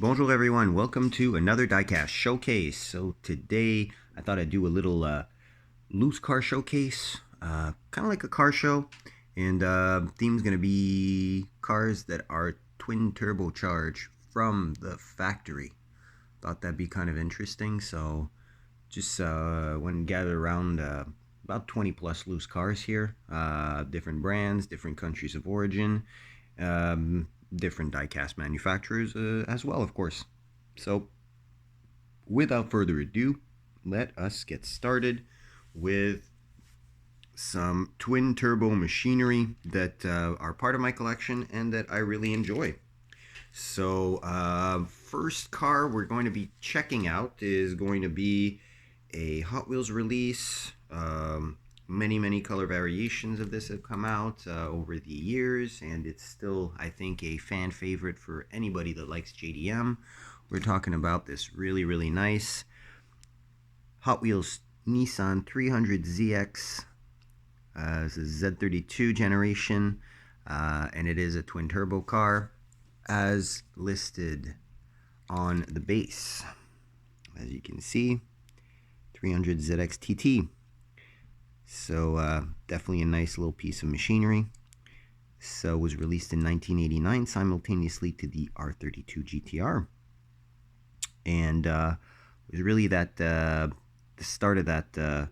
Bonjour everyone, welcome to another diecast showcase. So today I thought I'd do a little loose car showcase, kind of like a car show, and theme's going to be cars that are twin turbocharged from the factory. Thought that'd be kind of interesting, so just went and gathered around about 20 plus loose cars here, different brands, different countries of origin, different diecast manufacturers as well, of course. So without further ado, let us get started with some twin turbo machinery that are part of my collection and that I really enjoy. So first car we're going to be checking out is going to be a Hot Wheels release. Many color variations of this have come out over the years, and it's still, I think, a fan favorite for anybody that likes JDM. We're talking about this really nice Hot Wheels Nissan 300ZX. This is Z32 generation, and it is a twin turbo car as listed on the base. As you can see, 300ZX TT. So definitely a nice little piece of machinery. So it was released in 1989 simultaneously to the R32 GTR. And it was really that the start of that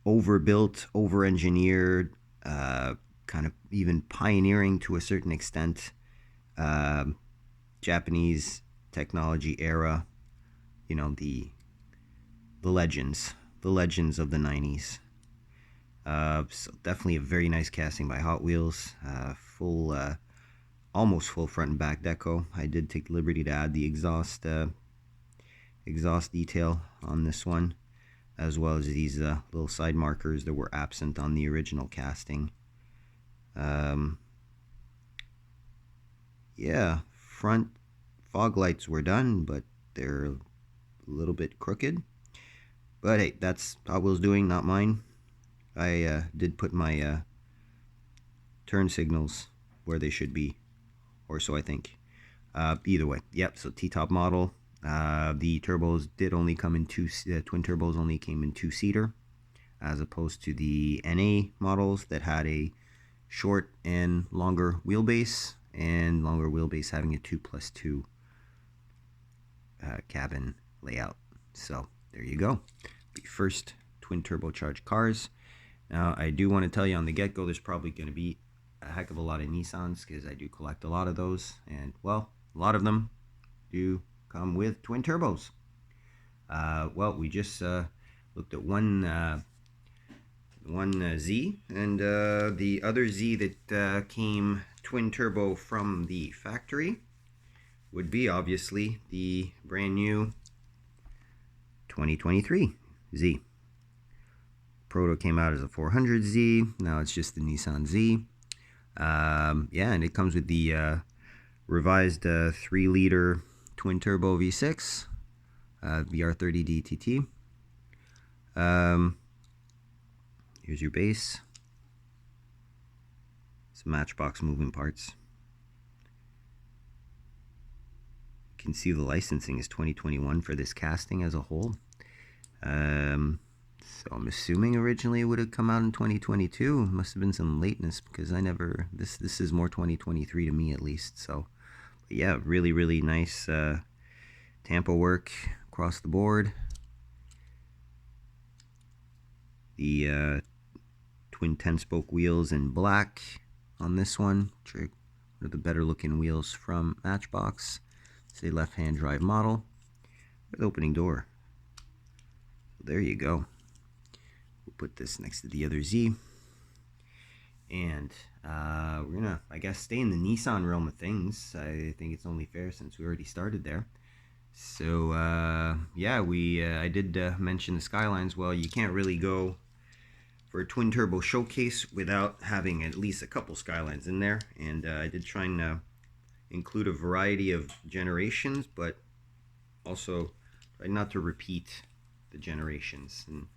overbuilt, over-engineered, kind of even pioneering to a certain extent Japanese technology era. You know, the legends of the 90s. So definitely a very nice casting by Hot Wheels. Full, almost full front and back deco. I did take the liberty to add the exhaust detail on this one, as well as these little side markers that were absent on the original casting. Yeah, front fog lights were done, but they're a little bit crooked. But hey, that's Hot Wheels doing, not mine. I did put my turn signals where they should be, or so I think. Either way, yep. So T-top model. The turbos did only come in twin turbos only came in two-seater, as opposed to the NA models that had a short and longer wheelbase, and longer wheelbase having a 2+2 cabin layout. So there you go. The first twin turbocharged cars. Now I do want to tell you on the get-go, there's probably going to be a heck of a lot of Nissans, because I do collect a lot of those, and well, a lot of them do come with twin turbos. Well, we just looked at one Z, and the other Z that came twin turbo from the factory would be obviously the brand new 2023 Z. Proto came out as a 400Z. Now it's just the Nissan Z. Yeah, and it comes with the revised 3-liter twin turbo V6 VR30D TT. Here's your base. Some Matchbox moving parts. You can see the licensing is 2021 for this casting as a whole. So I'm assuming originally it would have come out in 2022. Must have been some lateness, because I never, this is more 2023 to me at least. So but yeah, really nice tampo work across the board. The twin 10-spoke wheels in black on this one, which are one of the better looking wheels from Matchbox. It's a left-hand drive model with opening door. There you go. We'll put this next to the other Z, and we're gonna, I guess, stay in the Nissan realm of things. I think it's only fair since we already started there. So yeah, I did mention the Skylines. Well, you can't really go for a twin turbo showcase without having at least a couple Skylines in there, and I did try and include a variety of generations, but also try not to repeat the generations, and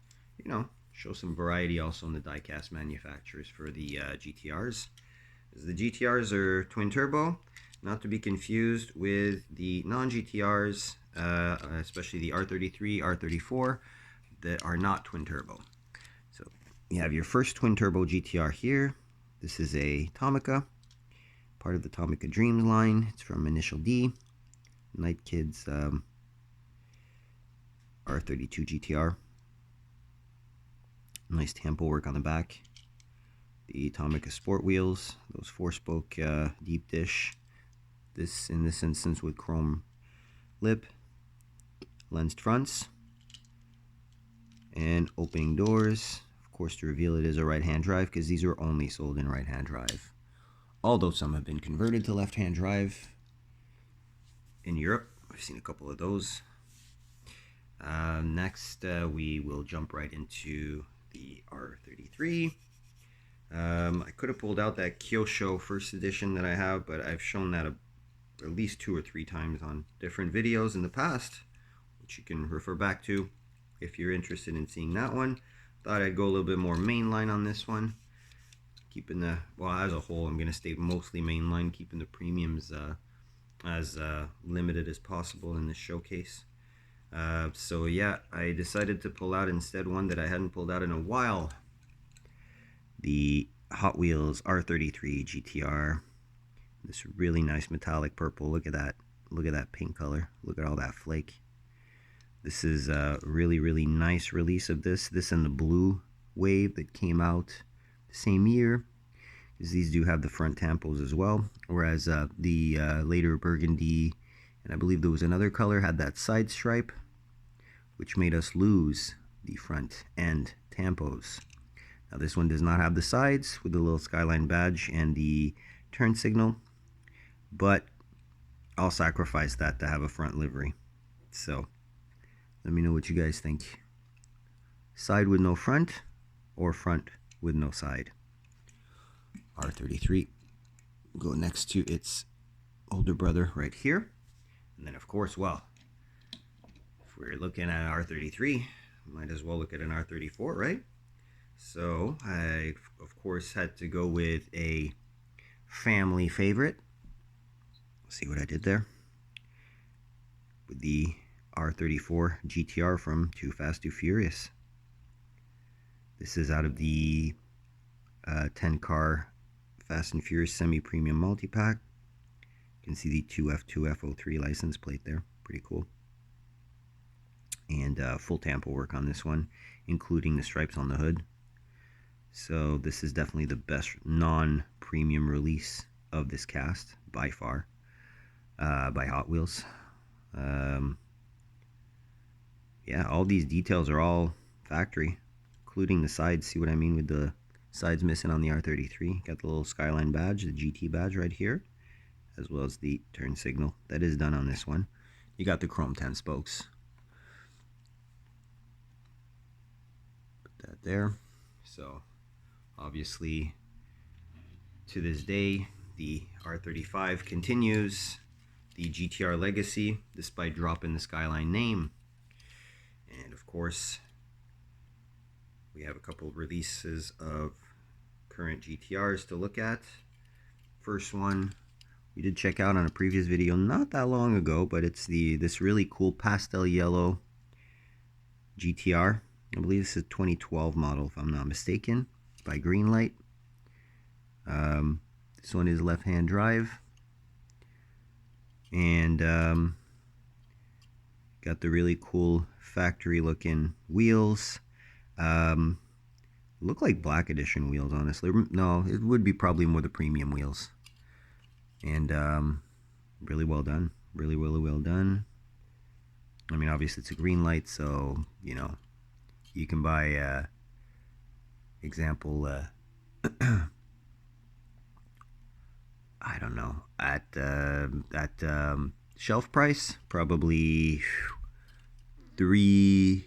you know, show some variety also in the diecast manufacturers for the GTRs. As the GTRs are twin turbo, not to be confused with the non-GTRs, especially the R33, R34, that are not twin turbo. So you have your first twin turbo GTR here. This is a Tomica, part of the Tomica Dreams line. It's from Initial D, Night Kids R32 GTR. Nice tampo work on the back. The Tomica Sport wheels, those 4-spoke deep dish. This, in this instance, with chrome lip, lensed fronts, and opening doors. Of course, to reveal it is a right-hand drive, because these are only sold in right-hand drive. Although some have been converted to left-hand drive in Europe. I've seen a couple of those. Next, we will jump right into the R33. I could have pulled out that Kyosho first edition that I have, but I've shown that at least 2 or 3 times on different videos in the past, which you can refer back to if you're interested in seeing that one. Thought I'd go a little bit more mainline on this one. Keeping the, well, as a whole, I'm going to stay mostly mainline, keeping the premiums as limited as possible in this showcase. So yeah, I decided to pull out instead one that I hadn't pulled out in a while. The Hot Wheels R33 GTR. This really nice metallic purple. Look at that. Look at that pink color. Look at all that flake. This is a really, really nice release of this. This and the blue wave that came out the same year. Because these do have the front tampos as well. Whereas the later burgundy, and I believe there was another color, had that side stripe, which made us lose the front end tampos. Now this one does not have the sides with the little skyline badge and the turn signal, but I'll sacrifice that to have a front livery. So let me know what you guys think. Side with no front, or front with no side. R33. Go next to its older brother right here. And then of course, well, if we're looking at R33, might as well look at an R34, right? So I, of course, had to go with a family favorite. See what I did there? With the R34 GTR from Too Fast, Too Furious. This is out of the 10-car Fast and Furious semi-premium multi-pack. You can see the 2F2F03 license plate there. Pretty cool. And full tampo work on this one, including the stripes on the hood. So this is definitely the best non-premium release of this cast by far, by Hot Wheels. Yeah, all these details are all factory, including the sides. See what I mean with the sides missing on the R33? Got the little skyline badge, the GT badge right here, as well as the turn signal. That is done on this one. You got the chrome 10 spokes. Put that there. So obviously, to this day, the R35 continues the GTR legacy despite dropping the Skyline name. And of course, we have a couple of releases of current GTRs to look at. First one we did check out on a previous video not that long ago, but it's this really cool pastel yellow GTR. I believe this is a 2012 model, if I'm not mistaken, by Greenlight. This one is left-hand drive, and got the really cool factory-looking wheels. Look like Black Edition wheels, honestly. No, it would be probably more the premium wheels. And really well done. Really, really well done. I mean, obviously it's a Greenlight, so you know you can buy example I don't know, at shelf price, probably three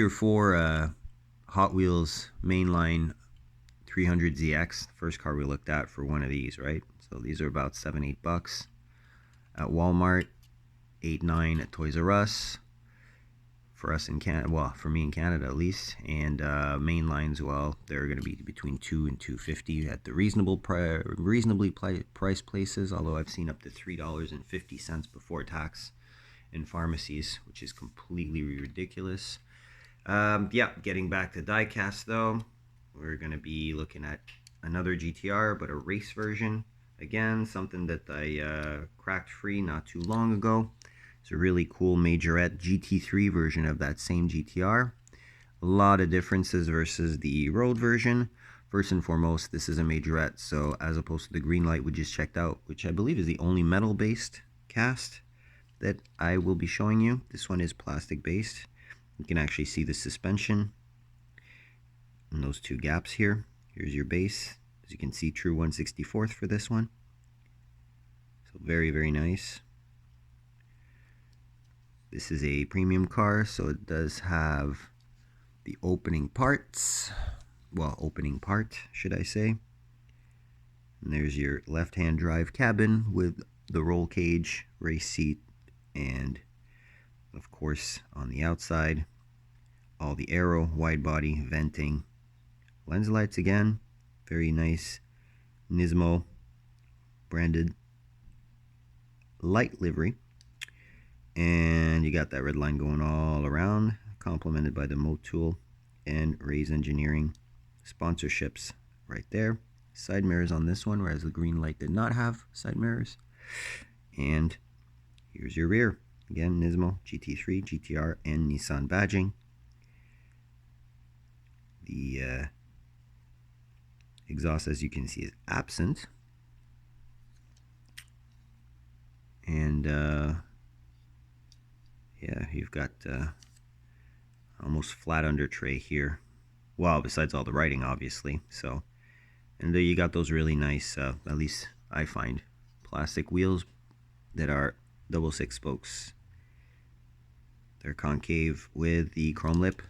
or four Hot Wheels mainline 300ZX, the first car we looked at for one of these, right? So these are about $7-8 at Walmart, $8-9 at Toys R Us. for us in Canada, well, for me in Canada at least, and main lines, well, they're going to be between $2 and $2.50 at the reasonably priced places, although I've seen up to $3.50 before tax in pharmacies, which is completely ridiculous. Yeah, getting back to diecast though, we're going to be looking at another GTR, but a race version. Again, something that I cracked free not too long ago. It's a really cool Majorette GT3 version of that same GTR. A lot of differences versus the road version. First and foremost, this is a Majorette, so as opposed to the Greenlight we just checked out, which I believe is the only metal-based cast that I will be showing you. This one is plastic-based. You can actually see the suspension in those two gaps here. Here's your base. As you can see, true 1/64th for this one. So very, very nice. This is a premium car, so it does have the opening parts. Well, opening part, should I say. And there's your left-hand drive cabin with the roll cage, race seat, and of course on the outside, all the aero, wide body, venting, lens lights again. Very nice Nismo branded light livery. And you got that red line going all around, complemented by the Motul and Ray's Engineering sponsorships right there. Side mirrors on this one, whereas the Greenlight did not have side mirrors. And here's your rear. Again, Nismo, GT3, GTR, and Nissan badging. The exhaust, as you can see, is absent. And yeah, you've got almost flat under tray here. Well, besides all the writing, obviously. So, and there you got those really nice, at least I find, plastic wheels that are double 6 spokes. They're concave with the chrome lip.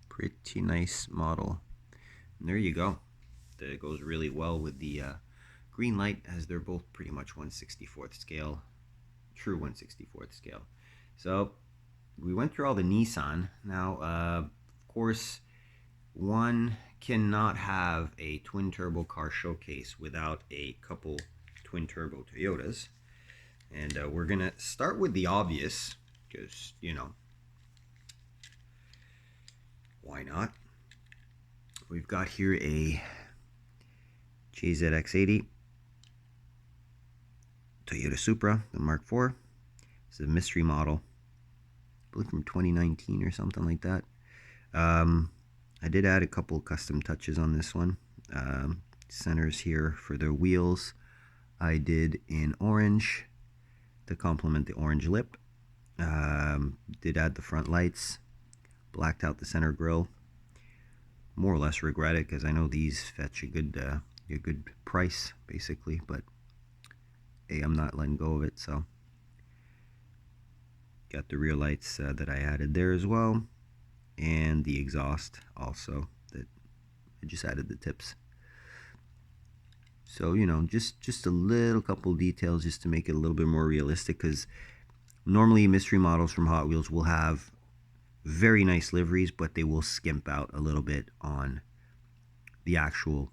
Pretty nice model. And there you go. That goes really well with the Greenlight, as they're both pretty much 1/64th scale, true 1/64th scale. So we went through all the Nissan. Now, of course, one cannot have a twin turbo car showcase without a couple twin turbo Toyotas. And we're going to start with the obvious, because, you know, why not? We've got here a JZX80 Toyota Supra, the Mark IV. It's a mystery model, I believe from 2019 or something like that. I did add a couple custom touches on this one. Centers here for the wheels I did in orange to complement the orange lip. Did add the front lights, blacked out the center grille. More or less regret it, because I know these fetch a good price basically, but hey, I'm not letting go of it. So got the rear lights that I added there as well, and the exhaust also that I just added the tips. So, you know, just a little couple details just to make it a little bit more realistic, because normally mystery models from Hot Wheels will have very nice liveries, but they will skimp out a little bit on the actual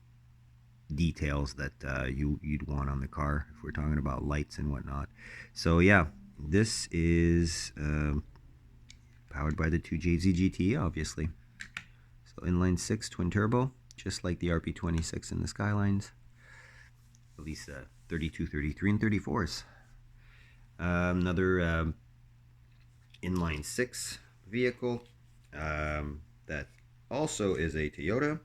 details that you'd want on the car if we're talking about lights and whatnot. So yeah, this is powered by the 2JZ GT, obviously. So inline 6 twin turbo, just like the RP26 in the Skylines. At least 32, 33, and 34s. Another inline 6 vehicle that also is a Toyota.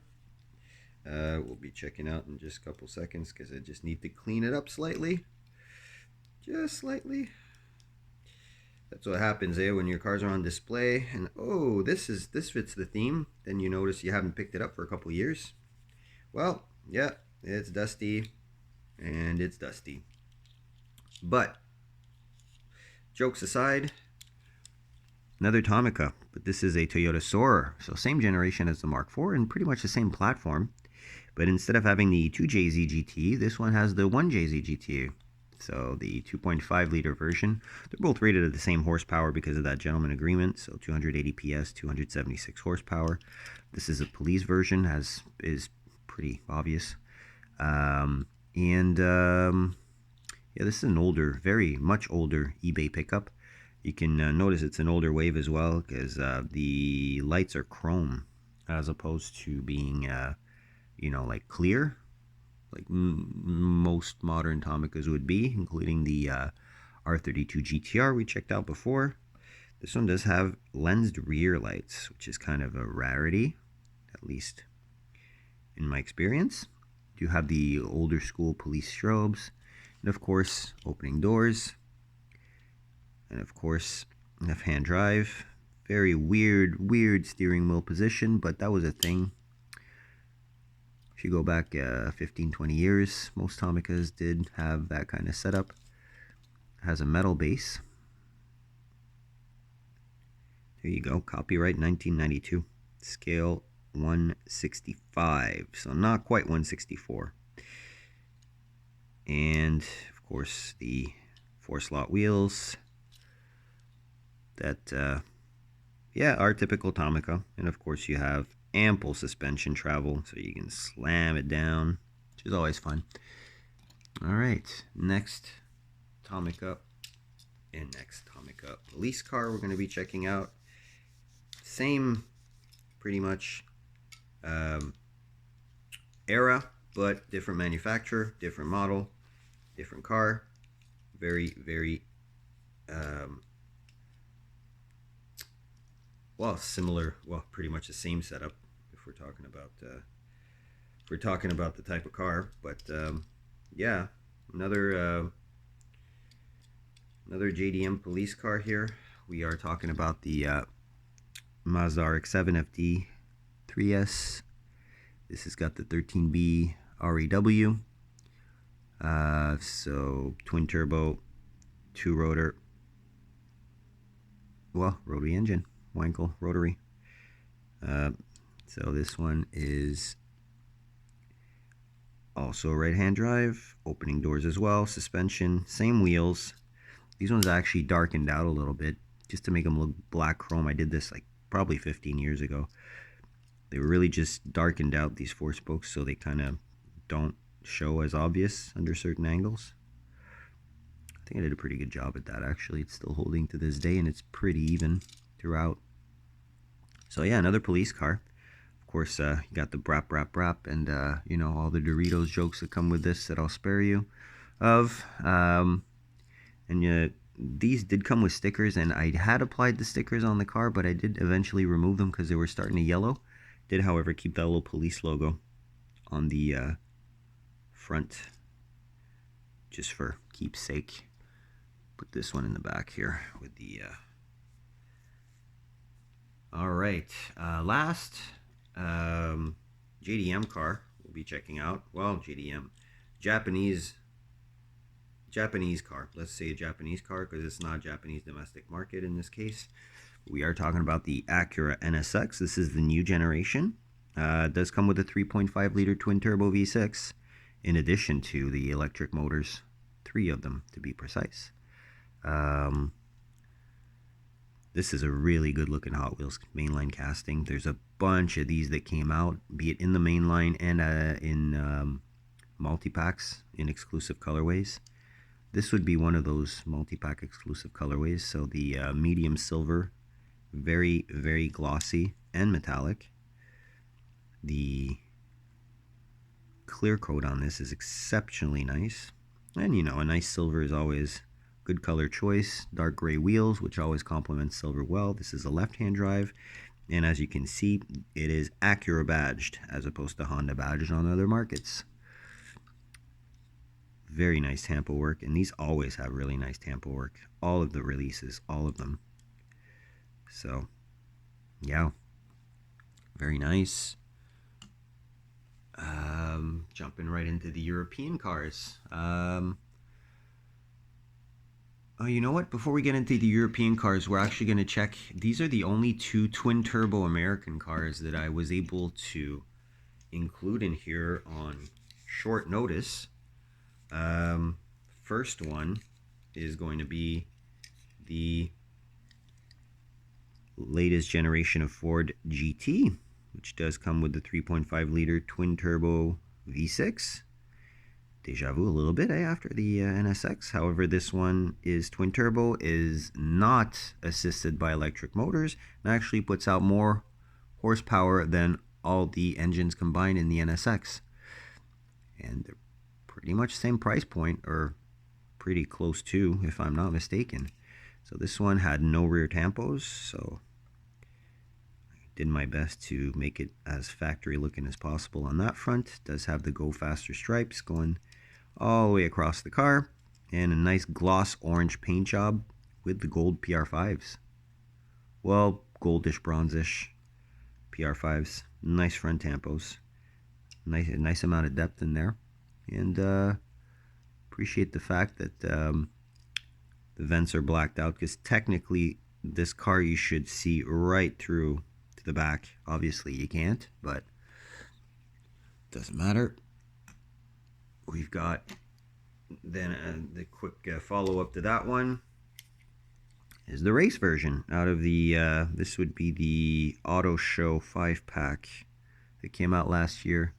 We'll be checking out in just a couple seconds, because I just need to clean it up slightly. Just slightly. That's what happens there when your cars are on display and oh, this fits the theme. Then you notice you haven't picked it up for a couple years. Well, yeah, it's dusty and it's dusty. But jokes aside, another Tomica, but this is a Toyota Soarer. So same generation as the Mark IV and pretty much the same platform. But instead of having the 2JZ GT, this one has the 1JZ GT. So the 2.5 liter version, they're both rated at the same horsepower because of that gentleman agreement. So 280 PS, 276 horsepower. This is a police version, as is pretty obvious. Yeah, this is an older, very much older eBay pickup. You can notice it's an older wave as well because the lights are chrome as opposed to being, you know, like clear, like most modern Tomicas would be, including the R32 GTR we checked out before. This one does have lensed rear lights, which is kind of a rarity, at least in my experience. You have the older school police strobes, and of course, opening doors, and of course, left-hand drive. Very weird steering wheel position, but that was a thing. If you go back 15, 20 years, most Tomicas did have that kind of setup. It has a metal base. There you go, copyright 1992. Scale 165, so not quite 164. And of course the 4-slot wheels that yeah, are typical Tomica. And of course you have ample suspension travel, so you can slam it down, which is always fun. All right, next Tomica police car we're going to be checking out. Same pretty much era, but different manufacturer, different model, different car. Very well, similar, well, pretty much the same setup if we're talking about the type of car. But yeah, another JDM police car here. We are talking about the Mazda RX7 FD3. This has got the 13B REW. So twin turbo, 2-rotor, well, rotary engine, Wankel rotary. So this one is also right-hand drive, opening doors as well, suspension, same wheels. These ones actually darkened out a little bit just to make them look black chrome. I did this like probably 15 years ago. They were really just darkened out, these 4 spokes, so they kind of don't show as obvious under certain angles. I think I did a pretty good job at that, actually. It's still holding to this day, and it's pretty even throughout. So yeah, another police car. Of course, you got the brap, and you know, all the Doritos jokes that come with this that I'll spare you of. And these did come with stickers, and I had applied the stickers on the car, but I did eventually remove them because they were starting to yellow. Did, however, keep that little police logo on the front, just for keepsake. Put this one in the back here with the all right, last JDM car we'll be checking out. Well, JDM, Japanese car. Let's say a Japanese car because it's not Japanese domestic market in this case. We are talking about the Acura NSX. This is the new generation. It does come with a 3.5 liter twin turbo V6 in addition to the electric motors, 3 of them to be precise. This is a really good looking Hot Wheels mainline casting. There's a bunch of these that came out, be it in the mainline and in multi-packs in exclusive colorways. This would be one of those multi-pack exclusive colorways. So the medium silver, very glossy and metallic. The clear coat on this is exceptionally nice. And you know, a nice silver is always good color choice. Dark gray wheels, which always complements silver well. This is a left-hand drive, and as you can see, it is Acura badged as opposed to Honda badged on other markets. Very nice tampo work, and these always have really nice tampo work. All of the releases, all of them. So, yeah, very nice. Jumping right into the European cars. Oh, you know what? Before we get into the European cars, we're actually going to check. These are the only 2 twin-turbo American cars that I was able to include in here on short notice. first one is going to be the latest generation of Ford GT, which does come with the 3.5 liter twin turbo V6. Deja vu a little bit after the NSX. However, this one is twin turbo, is not assisted by electric motors, and actually puts out more horsepower than all the engines combined in the NSX. And they're pretty much same price point, or pretty close to, if I'm not mistaken. So this one had no rear tampos, so I did my best to make it as factory looking as possible on that front. It does have the Go Faster stripes going all the way across the car, and a nice gloss orange paint job with the gold PR5s. Well, goldish, bronzish PR5s. Nice front tampos. Nice amount of depth in there. And appreciate the fact that the vents are blacked out, because technically this car you should see right through to the back. Obviously you can't, but doesn't matter. We've got then the quick follow-up to that one is the race version out of the this would be the Auto Show 5-pack that came out last year.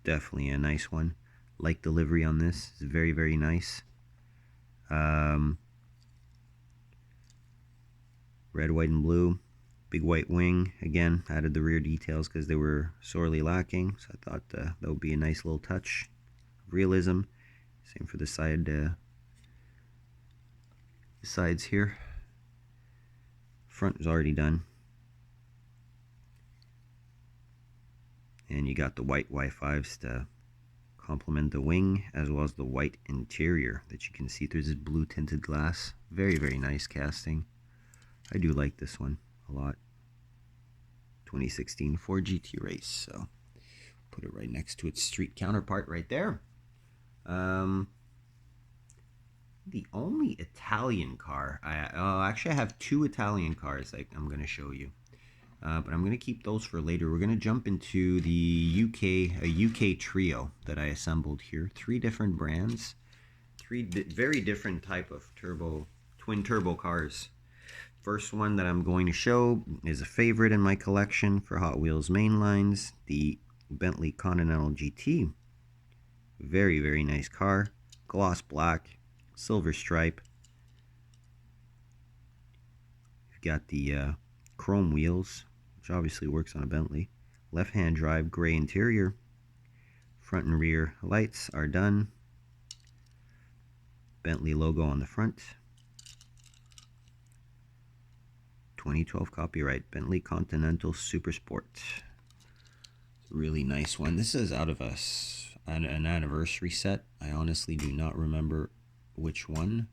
Definitely a nice one. Like the livery on this, it's very, very nice. Red, white, and blue. Big white wing. Again, added the rear details because they were sorely lacking. So I thought that would be a nice little touch of realism. Same for the side, the sides here. Front is already done. And you got the white Y5s to complement the wing, as well as the white interior that you can see through this blue tinted glass. Very, very nice casting. I do like this one a lot. 2016 Ford GT race, so put it right next to its street counterpart right there. The only Italian car, actually I have two Italian cars I'm going to show you, but I'm going to keep those for later. We're going to jump into the UK trio that I assembled here. 3 different brands, 3 very different type of twin turbo cars. First one that I'm going to show is a favorite in my collection for Hot Wheels mainlines, the Bentley Continental GT. Very, very nice car. Gloss black, silver stripe. You've got the chrome wheels, which obviously works on a Bentley. Left-hand drive, gray interior. Front and rear lights are done. Bentley logo on the front. 2012 copyright, Bentley Continental Super Sport. It's a really nice one. This is out of an anniversary set. I honestly do not remember which one,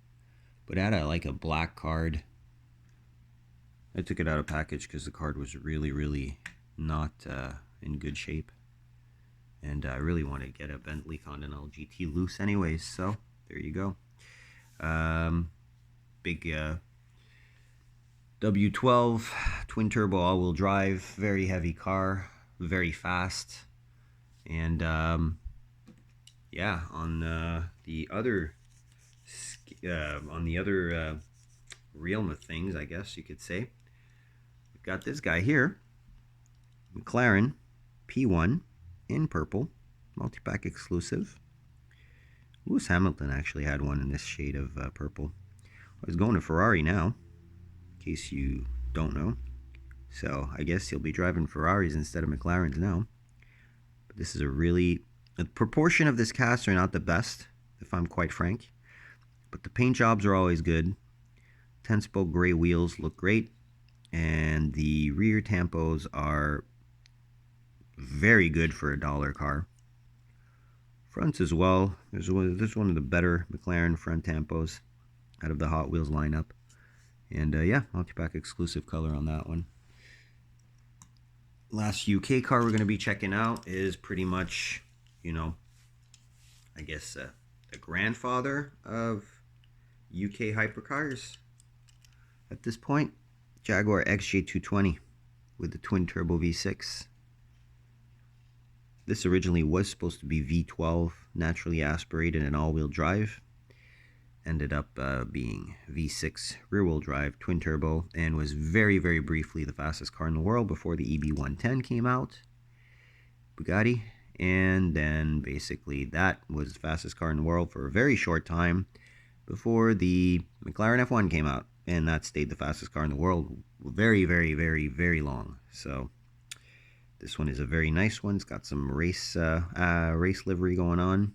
but it had like a black card. I took it out of package because the card was really, really not in good shape, and I really want to get a Bentley Continental GT loose anyways, so there you go. Big W12 twin turbo all-wheel drive, very heavy car, very fast. And yeah, on the other realm of things, I guess you could say, we've got this guy here, McLaren P1 in purple, multi-pack exclusive. Lewis Hamilton actually had one in this shade of purple. I was going to Ferrari now, in case you don't know. So I guess he'll be driving Ferraris instead of McLarens now. But this is the proportion of this cast are not the best, if I'm quite frank. But the paint jobs are always good. 10-spoke gray wheels look great. And the rear tampos are very good for a $1 car. Fronts as well. This is one of the better McLaren front tampos out of the Hot Wheels lineup. And yeah, multi-pack exclusive color on that one. Last UK car we're going to be checking out is pretty much, you know, I guess the grandfather of UK hypercars at this point. Jaguar XJ220 with the twin turbo V6. This originally was supposed to be V12 naturally aspirated and all-wheel drive. Ended up being V6 rear-wheel drive twin turbo, and was very, very briefly the fastest car in the world before the EB110 came out, Bugatti. And then basically that was the fastest car in the world for a very short time before the McLaren F1 came out, and that stayed the fastest car in the world very, very, very, very long. So this one is a very nice one. It's got some race livery going on.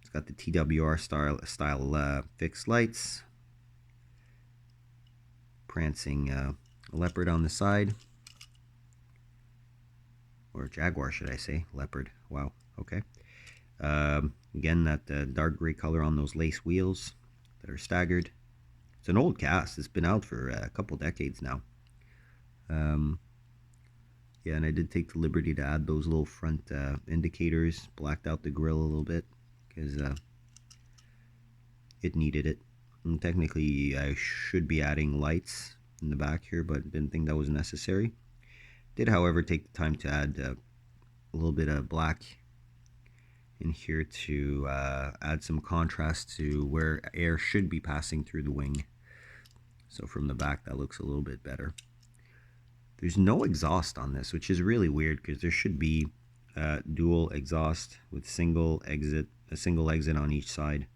It's got the TWR style fixed lights, prancing leopard on the side, or Jaguar, should I say? Leopard. Wow. Okay. Again, that dark gray color on those lace wheels that are staggered. It's an old cast. It's been out for a couple decades now. Yeah, and I did take the liberty to add those little front indicators. Blacked out the grille a little bit because it needed it. And technically, I should be adding lights in the back here, but didn't think that was necessary. Did, however, take the time to add a little bit of black in here to add some contrast to where air should be passing through the wing. So from the back, that looks a little bit better. There's no exhaust on this, which is really weird because there should be dual exhaust with a single exit on each side.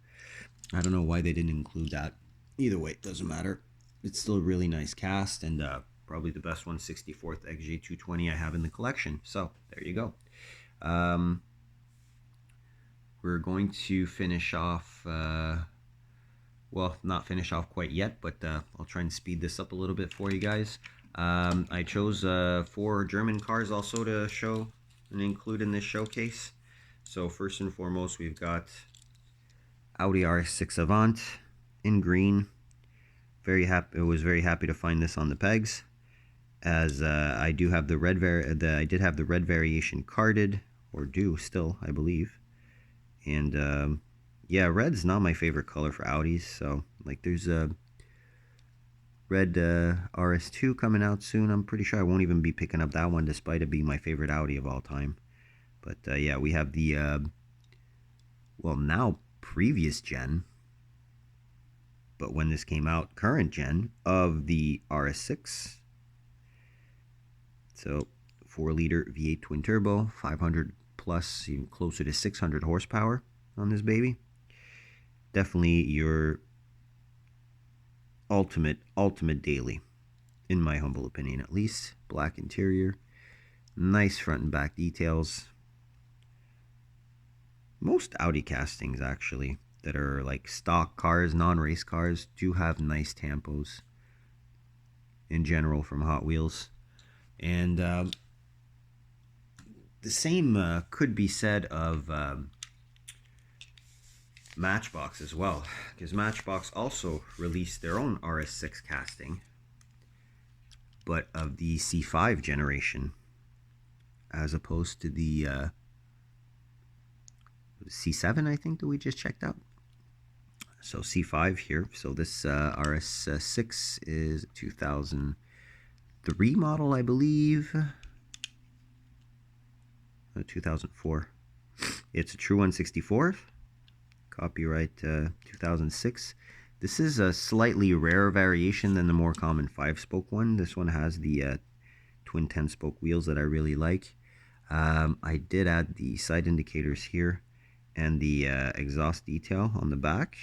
I don't know why they didn't include that. Either way, it doesn't matter. It's still a really nice cast, and probably the best 1/64th XJ220 I have in the collection. So there you go. We're going to finish off, well, not finish off quite yet, but I'll try and speed this up a little bit for you guys. I chose 4 German cars also to show and include in this showcase. So first and foremost, we've got Audi RS6 Avant in green. I was very happy to find this on the pegs, as I do have the red I did have the red variation carded, or do still, I believe. And yeah, red's not my favorite color for Audis. So like, there's a red RS2 coming out soon. I'm pretty sure I won't even be picking up that one, despite it being my favorite Audi of all time. But yeah, we have the well, now previous gen, but when this came out, current gen of the RS6. So 4-liter V8 twin turbo, 500 plus, even closer to 600 horsepower on this baby. Definitely your ultimate daily, in my humble opinion at least. Black interior, nice front and back details. Most Audi castings, actually, that are like stock cars, non-race cars, do have nice tampos in general from Hot Wheels. And the same could be said of Matchbox as well, because Matchbox also released their own RS6 casting, but of the C5 generation, as opposed to the C7, I think, that we just checked out. So C5 here. So this RS6 is a 2003 model, I believe. 2004. It's a true 1/64th. Copyright 2006. This is a slightly rarer variation than the more common 5-spoke one. This one has the twin 10-spoke wheels that I really like. I did add the side indicators here and the exhaust detail on the back.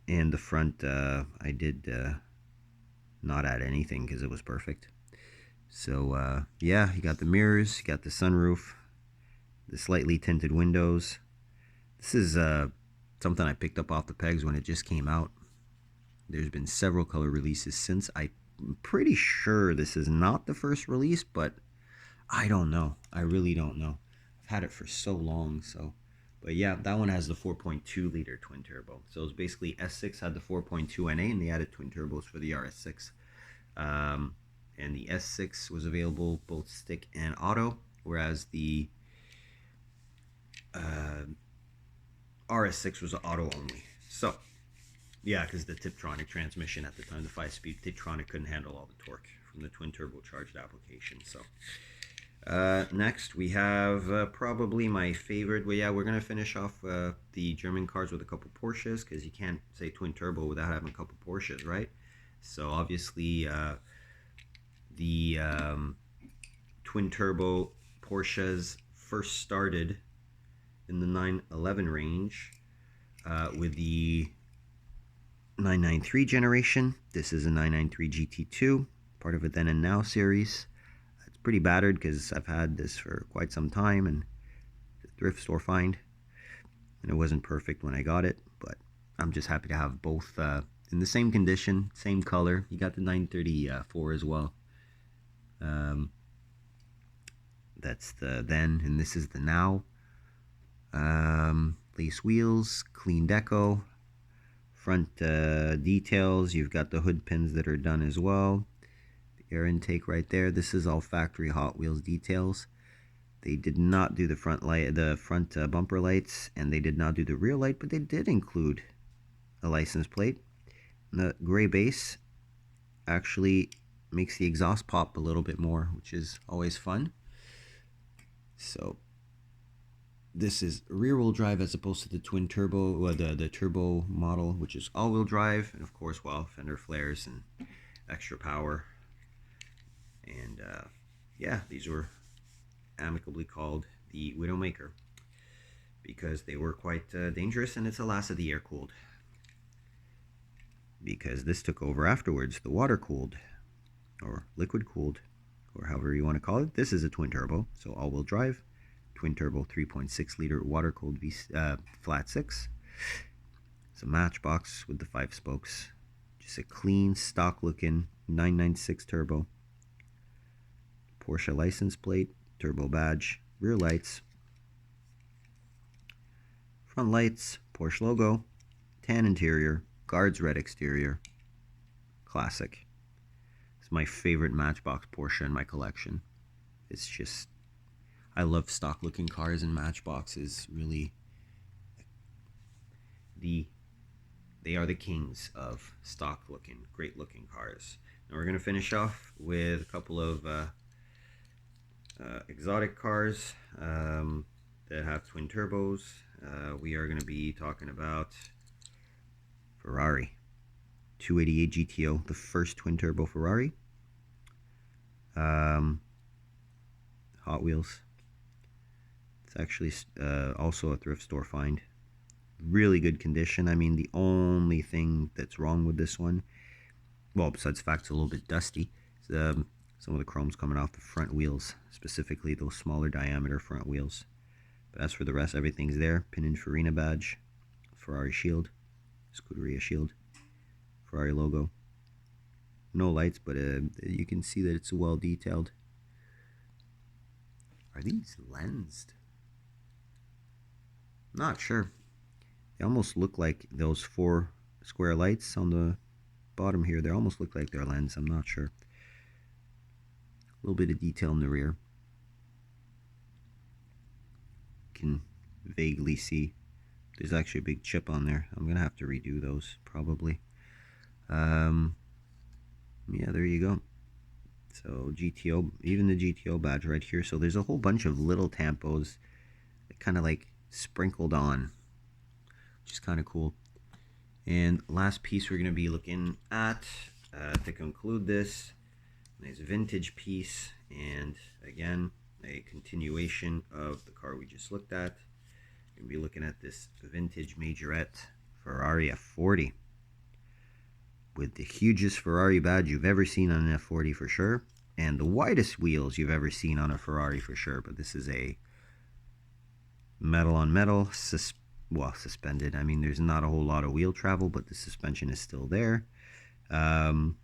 And the front, I did not add anything because it was perfect. So yeah, you got the mirrors, you got the sunroof, the slightly tinted windows. This is something I picked up off the pegs when it just came out. There's been several color releases since. I'm pretty sure this is not the first release, but I don't know. I really don't know. I've had it for so long, so. But yeah, that one has the 4.2 liter twin turbo. So it's basically S6 had the 4.2 NA, and they added twin turbos for the RS6. And the S6 was available both stick and auto, whereas the RS6 was auto only. So yeah, because the Tiptronic transmission at the time, the 5-speed Tiptronic, couldn't handle all the torque from the twin turbocharged application. So Next, we have probably my favorite. Well, yeah, we're gonna finish off the German cars with a couple Porsches because you can't say twin turbo without having a couple Porsches, right? So obviously, the twin turbo Porsches first started in the 911 range with the 993 generation. This is a 993 GT2, part of a Then and Now series. It's pretty battered because I've had this for quite some time and the thrift store find, and it wasn't perfect when I got it, but I'm just happy to have both in the same condition, same color. You got the 934 as well. That's the then, and this is the now. Lace wheels, clean deco, front details. You've got the hood pins that are done as well. The air intake right there. This is all factory Hot Wheels details. They did not do the front light, the front bumper lights, and they did not do the rear light, but they did include a license plate. The gray base actually makes the exhaust pop a little bit more, which is always fun. So this is rear-wheel drive as opposed to the twin turbo, or the turbo model, which is all-wheel drive, and of course, well, fender flares and extra power. And yeah, these were amicably called the Widowmaker because they were quite dangerous, and it's the last of the air-cooled. Because this took over afterwards, the water-cooled, or liquid-cooled, or however you want to call it. This is a twin turbo, so all-wheel drive, twin turbo 3.6 liter water-cooled flat 6. It's a matchbox with the 5 spokes. Just a clean, stock-looking 996 turbo. Porsche license plate, turbo badge, rear lights, front lights, Porsche logo, tan interior, guards red exterior. Classic. It's my favorite matchbox Porsche in my collection. It's just, I love stock looking cars, and matchboxes really, they are the kings of stock looking, great looking cars. Now we're going to finish off with a couple of exotic cars that have twin turbos. We are going to be talking about Ferrari 288 GTO, the first twin turbo Ferrari. Hot Wheels. It's actually also a thrift store find. Really good condition. I mean, the only thing that's wrong with this one, well, besides the fact it's a little bit dusty, is some of the chrome's coming off the front wheels, specifically those smaller diameter front wheels. But as for the rest, everything's there. Pininfarina badge, Ferrari shield, Scuderia shield, Ferrari logo. No lights, but you can see that it's well detailed. Are these lensed? Not sure. They almost look like those 4 square lights on the bottom here. They almost look like they're lensed. I'm not sure. A little bit of detail in the rear. You can vaguely see there's actually a big chip on there. I'm gonna have to redo those probably. Yeah, there you go. So GTO, even the GTO badge right here. So there's a whole bunch of little tampos that kind of like sprinkled on, which is kind of cool. And last piece we're going to be looking at to conclude this, nice vintage piece, and again a continuation of the car we just looked at. We're going to be looking at this vintage Majorette Ferrari F40 with the hugest Ferrari badge you've ever seen on an F40 for sure, and the widest wheels you've ever seen on a Ferrari for sure. But this is a metal on metal, suspended. I mean, there's not a whole lot of wheel travel, but the suspension is still there. You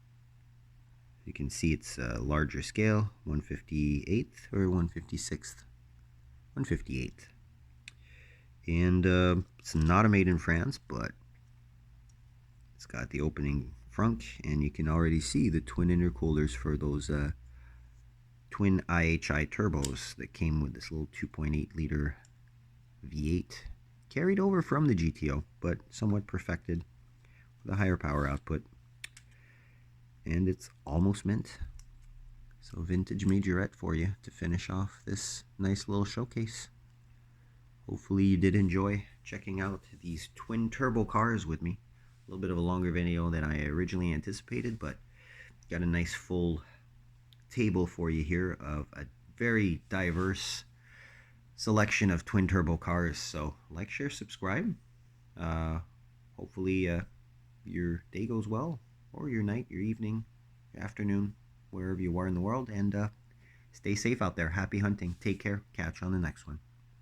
can see it's a larger scale, 158th or 156th, 158th. And it's not a made in France, but it's got the opening front, and you can already see the twin intercoolers for those twin IHI turbos that came with this little 2.8 liter V8, carried over from the GTO, but somewhat perfected with a higher power output. And it's almost mint. So vintage Majorette for you to finish off this nice little showcase. Hopefully you did enjoy checking out these twin turbo cars with me. A little bit of a longer video than I originally anticipated, but got a nice full table for you here of a very diverse selection of twin turbo cars. So like, share, subscribe. Hopefully your day goes well, or your night, your evening, your afternoon, wherever you are in the world, and stay safe out there. Happy hunting. Take care. Catch you on the next one.